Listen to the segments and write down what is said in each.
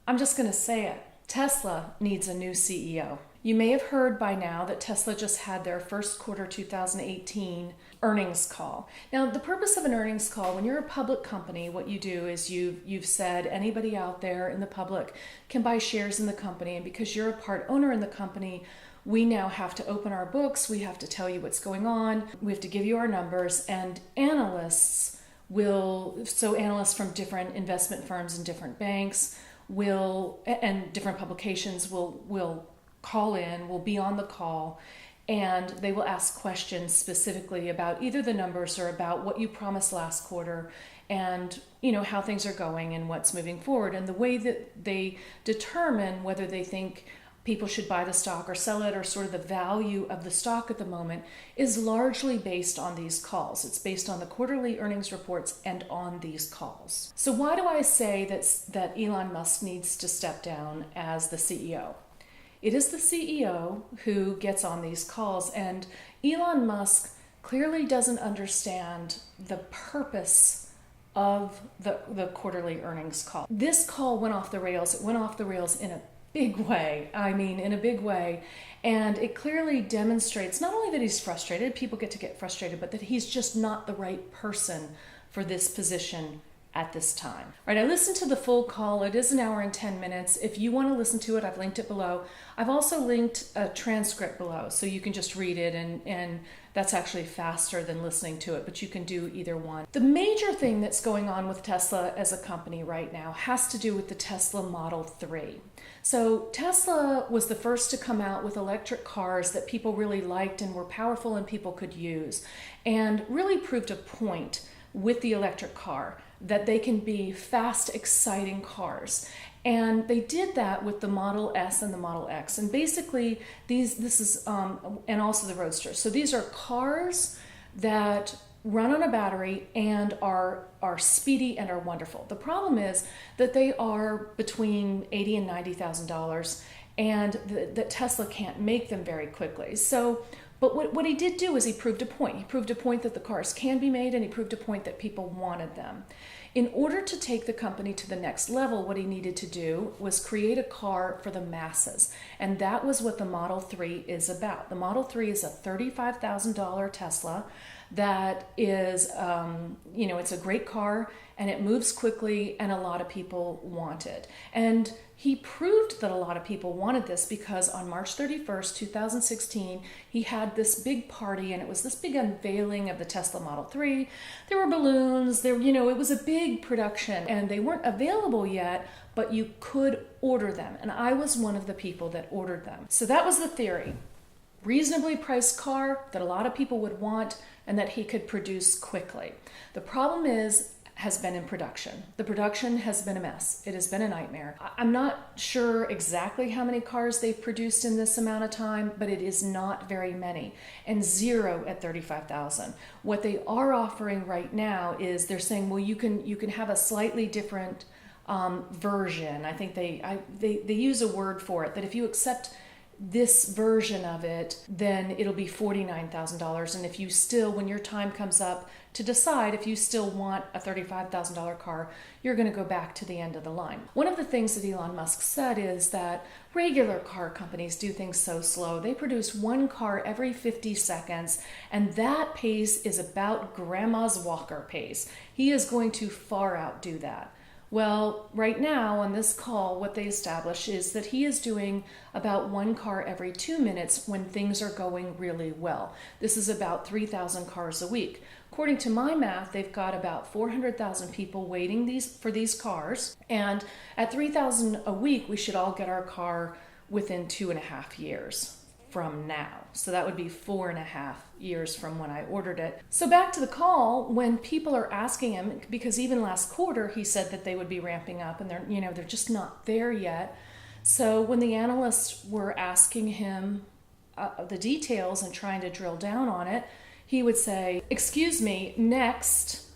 I'm just going to say it. Tesla needs a new CEO. You may have heard by now that Tesla just had their first quarter 2018 earnings call. Now, the purpose of an earnings call, when you're a public company, what you do is you've said anybody out there in the public can buy shares in the company, and because you're a part owner in the company, we now have to open our books, we have to tell you what's going on, we have to give you our numbers, and analysts from different investment firms and different banks and different publications will call in, will be on the call, and they will ask questions specifically about either the numbers or about what you promised last quarter and how things are going and what's moving forward. And the way that they determine whether they think people should buy the stock or sell it, or sort of the value of the stock at the moment, is largely based on these calls. It's based on the quarterly earnings reports and on these calls. So why do I say that Elon Musk needs to step down as the CEO? It is the CEO who gets on these calls, and Elon Musk clearly doesn't understand the purpose of the quarterly earnings call. This call went off the rails. It went off the rails in a big way. I mean, in a big way. And it clearly demonstrates not only that he's frustrated, people get to get frustrated, but that he's just not the right person for this position at this time. All right, I listened to the full call. It is 1 hour and 10 minutes. If you want to listen to it, I've linked it below. I've also linked a transcript below, so you can just read it, and that's actually faster than listening to it, but you can do either one. The major thing that's going on with Tesla as a company right now has to do with the Tesla Model 3. So Tesla was the first to come out with electric cars that people really liked and were powerful and people could use, and really proved a point with the electric car that they can be fast, exciting cars. And they did that with the Model S and the Model X. And basically, and also the Roadster. So these are cars that run on a battery and are speedy and are wonderful. The problem is that they are between $80,000 and $90,000, and that Tesla can't make them very quickly. So, but what he did do is he proved a point. He proved a point that the cars can be made, and he proved a point that people wanted them. In order to take the company to the next level, what he needed to do was create a car for the masses. And that was what the Model 3 is about. The Model 3 is a $35,000 Tesla that is, it's a great car, and it moves quickly, and a lot of people want it. And he proved that a lot of people wanted this because on March 31st, 2016, he had this big party, and it was this big unveiling of the Tesla Model 3. There were balloons, it was a big production, and they weren't available yet, but you could order them. And I was one of the people that ordered them. So that was the theory. Reasonably priced car that a lot of people would want and that he could produce quickly. The problem has been in production. The production has been a mess. It has been a nightmare. I'm not sure exactly how many cars they've produced in this amount of time, but it is not very many, and zero at 35,000. What they are offering right now is they're saying, well, you can have a slightly different version. I think they use a word for it, that if you accept this version of it, then it'll be $49,000. And if you still, when your time comes up to decide if you still want a $35,000 car, you're going to go back to the end of the line. One of the things that Elon Musk said is that regular car companies do things so slow. They produce one car every 50 seconds, and that pace is about grandma's walker pace. He is going to far outdo that. Well, right now on this call, what they establish is that he is doing about one car every 2 minutes when things are going really well. This is about 3,000 cars a week. According to my math, they've got about 400,000 people waiting for these cars. And at 3,000 a week, we should all get our car within 2.5 years from now. So that would be 4.5 years from when I ordered it. So back to the call, when people are asking him, because even last quarter he said that they would be ramping up, and they're just not there yet. So when the analysts were asking him the details and trying to drill down on it, he would say, "Excuse me, next.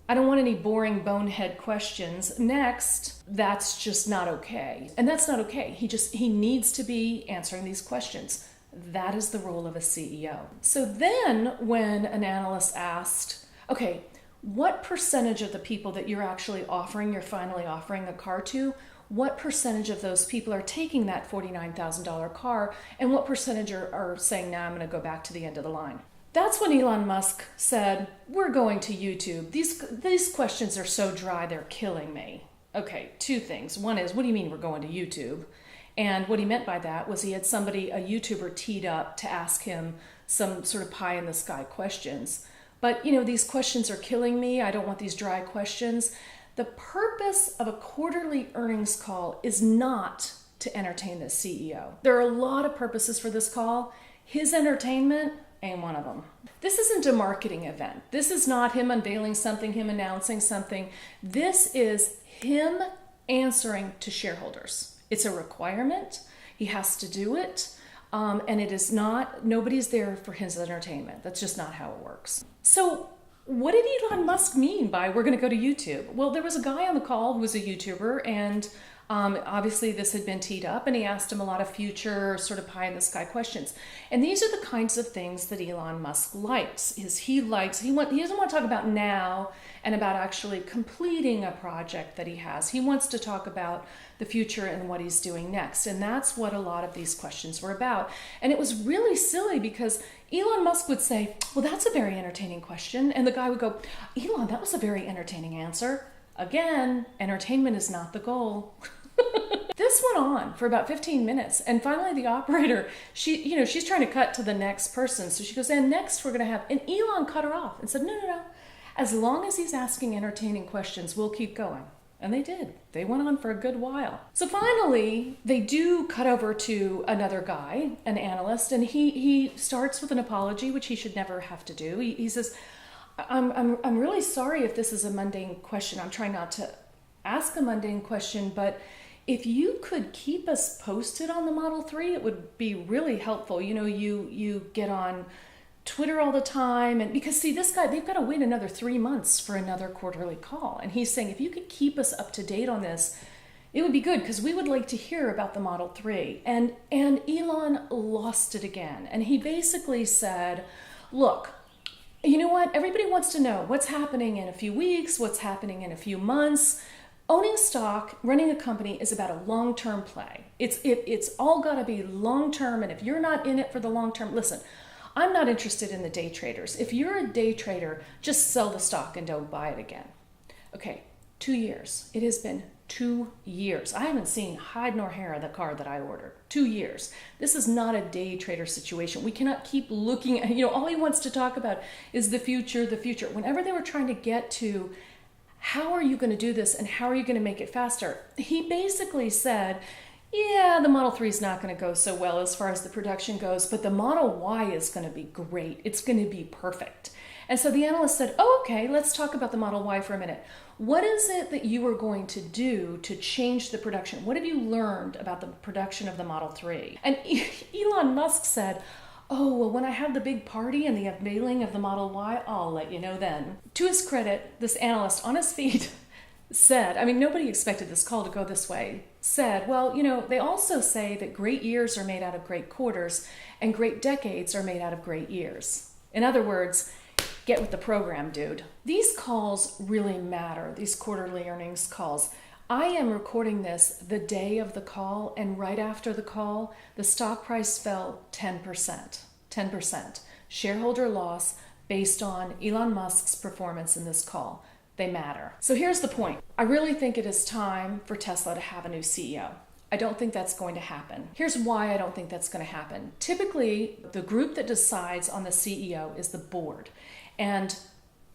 I don't want any boring bonehead questions. Next, that's just not okay." And that's not okay. He needs to be answering these questions. That is the role of a CEO. So then when an analyst asked, okay, what percentage of the people that you're finally offering a car to what percentage of those people are taking that $49,000 car and what percentage are saying, nah, I'm going to go back to the end of the line. That's when Elon Musk said, we're going to YouTube. These questions are so dry, they're killing me. Okay, two things. One is, what do you mean we're going to YouTube? And what he meant by that was he had somebody, a YouTuber, teed up to ask him some sort of pie in the sky questions. But, these questions are killing me. I don't want these dry questions. The purpose of a quarterly earnings call is not to entertain the CEO. There are a lot of purposes for this call. His entertainment ain't one of them. This isn't a marketing event. This is not him unveiling something, him announcing something. This is him answering to shareholders. It's a requirement. He has to do it. And it is not, nobody's there for his entertainment. That's just not how it works. So what did Elon Musk mean by we're going to go to YouTube? Well, there was a guy on the call who was a YouTuber, and obviously this had been teed up, and he asked him a lot of future sort of pie in the sky questions. And these are the kinds of things that Elon Musk likes. He doesn't want to talk about now and about actually completing a project that he has. He wants to talk about the future and what he's doing next. And that's what a lot of these questions were about. And it was really silly because Elon Musk would say, well, that's a very entertaining question. And the guy would go, Elon, that was a very entertaining answer. Again, entertainment is not the goal. This went on for about 15 minutes. And finally the operator, she's trying to cut to the next person. So she goes, and next we're going to have, and Elon cut her off and said, no. As long as he's asking entertaining questions, we'll keep going. And they did. They went on for a good while. So finally, they do cut over to another guy, an analyst, and he starts with an apology, which he should never have to do. He says, I'm really sorry if this is a mundane question. I'm trying not to ask a mundane question, but if you could keep us posted on the Model 3, it would be really helpful. You get on Twitter all the time, and because this guy, they've got to wait another 3 months for another quarterly call, and he's saying if you could keep us up to date on this, it would be good because we would like to hear about the Model 3. And Elon lost it again, and he basically said, look, you know what, everybody wants to know what's happening in a few weeks, what's happening in a few months. Owning stock, running a company is about a long-term play. It's all got to be long-term, and if you're not in it for the long-term, listen, I'm not interested in the day traders. If you're a day trader, just sell the stock and don't buy it again. Okay, 2 years. It has been 2 years. I haven't seen hide nor hair of the car that I ordered. 2 years. This is not a day trader situation. We cannot keep looking at, all he wants to talk about is the future. Whenever they were trying to get to how are you going to do this and how are you going to make it faster, he basically said, yeah, the Model 3 is not going to go so well as far as the production goes, but the Model Y is going to be great. It's going to be perfect. And so the analyst said, oh, okay, let's talk about the Model Y for a minute. What is it that you are going to do to change the production? What have you learned about the production of the Model 3? And Elon Musk said, oh, well, when I have the big party and the unveiling of the Model Y, I'll let you know then. To his credit, this analyst on his feet said, nobody expected this call to go this way, said, well, they also say that great years are made out of great quarters and great decades are made out of great years. In other words, get with the program, dude. These calls really matter, these quarterly earnings calls. I am recording this the day of the call, and right after the call, the stock price fell 10%. 10%. Shareholder loss based on Elon Musk's performance in this call. They matter. So here's the point. I really think it is time for Tesla to have a new CEO. I don't think that's going to happen. Here's why I don't think that's going to happen. Typically, the group that decides on the CEO is the board. And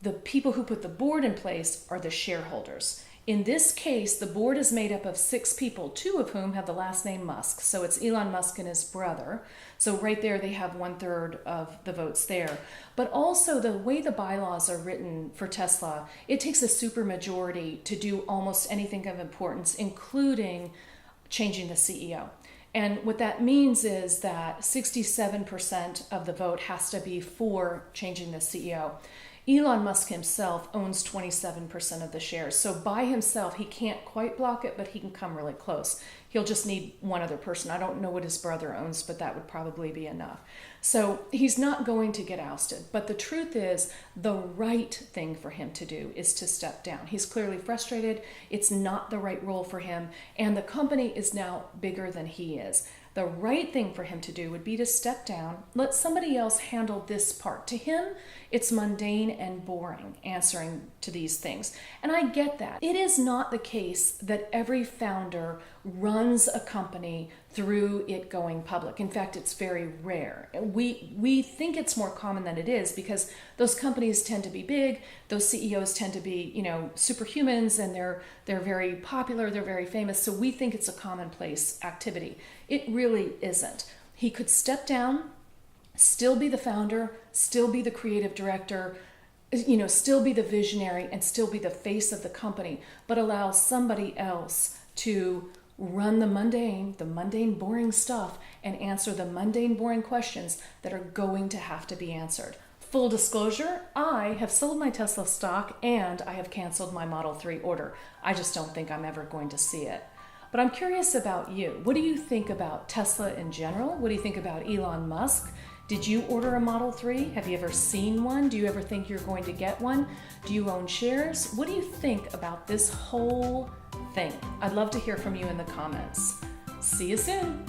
the people who put the board in place are the shareholders. In this case, the board is made up of 6 people, 2 of whom have the last name Musk. So it's Elon Musk and his brother. So right there, they have 1/3 of the votes there. But also the way the bylaws are written for Tesla, it takes a supermajority to do almost anything of importance, including changing the CEO. And what that means is that 67% of the vote has to be for changing the CEO. Elon Musk himself owns 27% of the shares. So by himself, he can't quite block it, but he can come really close. He'll just need one other person. I don't know what his brother owns, but that would probably be enough. So he's not going to get ousted. But the truth is, the right thing for him to do is to step down. He's clearly frustrated. It's not the right role for him. And the company is now bigger than he is. The right thing for him to do would be to step down, let somebody else handle this part. To him, it's mundane and boring answering to these things. And I get that. It is not the case that every founder runs a company through it going public. In fact, it's very rare. We think it's more common than it is because those companies tend to be big, those CEOs tend to be, superhumans, and they're very popular, they're very famous, so we think it's a commonplace activity. It really isn't. He could step down, still be the founder, still be the creative director, still be the visionary, and still be the face of the company, but allow somebody else to run the mundane, boring stuff and answer the mundane, boring questions that are going to have to be answered. Full disclosure, I have sold my Tesla stock and I have canceled my Model 3 order. I just don't think I'm ever going to see it. But I'm curious about you. What do you think about Tesla in general? What do you think about Elon Musk? Did you order a Model 3? Have you ever seen one? Do you ever think you're going to get one? Do you own shares? What do you think about this whole thing? I'd love to hear from you in the comments. See you soon.